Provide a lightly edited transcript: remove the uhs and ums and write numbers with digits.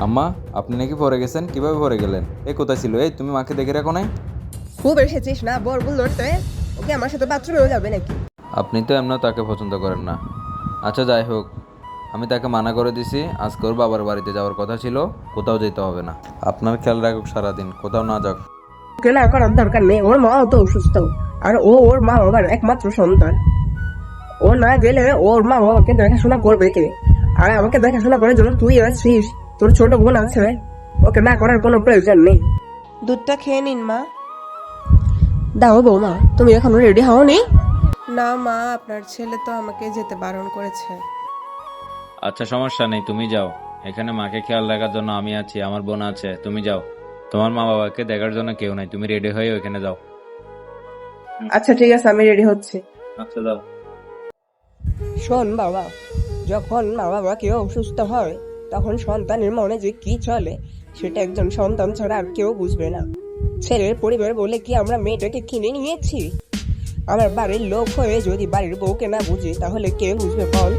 আম্মা, আপনি নাকি পড়ে গেছেন? কিভাবে পড়ে গেলেন? এ কোথায় ছিল? এই তুমি মাকে দেখে রাখো নাই? খুব এসেছিস না বরবুল লড়তে। ওকে আমার সাথে বাথরুমেও যাবে নাকি? আপনি তো এমনও তাকে পছন্দ করেন না। আচ্ছা যাই হোক, আমি তাকে মানা করে দিছি, আজকে ওর বাবার বাড়িতে যাওয়ার কথা ছিল, কোথাও যেতে হবে না। আপনার খেয়াল রাখুক সারাদিন, কোথাও না যাক। ওকে না করার দরকার নেই, ওর মাও তো অসুস্থ। আর ও ওর মা বাবার একমাত্র সন্তান। ও না গেলে ওর মা বাবাকে দেখাশোনা করবে কে? আর আমাকে দেখাশোনা করার জন্য তুই আছিস, তোর ছোট বোন আছে। ওকে না করার কোনো প্রয়োজন নেই। দুধটা খেয়ে নিন মা। দাও বৌমা, তুমি এখনো রেডি হওনি? না মা, আপনার ছেলে তো আমাকে যেতে বারণ করেছে। আচ্ছা সমস্যা নেই, তুমি যাও। এখানে মাকে খেয়াল রাখার জন্য আমি আছি, আমার বোন আছে, তুমি যাও। তোমার মা বাবাকে দেখার জন্য কেউ নাই, তুমি রেডি হয়ে ওইখানে যাও। আচ্ছা ঠিক আছে, আমি রেডি হচ্ছি। আচ্ছা যাও। শোন বাবা, যখন মা বাবা কেউ অসুস্থ হয় তখন সন্তানের মনে যে কি চলে সেটা একজন সন্তান ছাড়া আর কেউ বুঝবে না। ছেলের পরিবার বলে কি আমরা মেয়েটাকে কিনে নিয়েছি? আমার বাড়ির লোক হয়ে যদি বাড়ির বউকে না বুঝি তাহলে কে বুঝবে বল?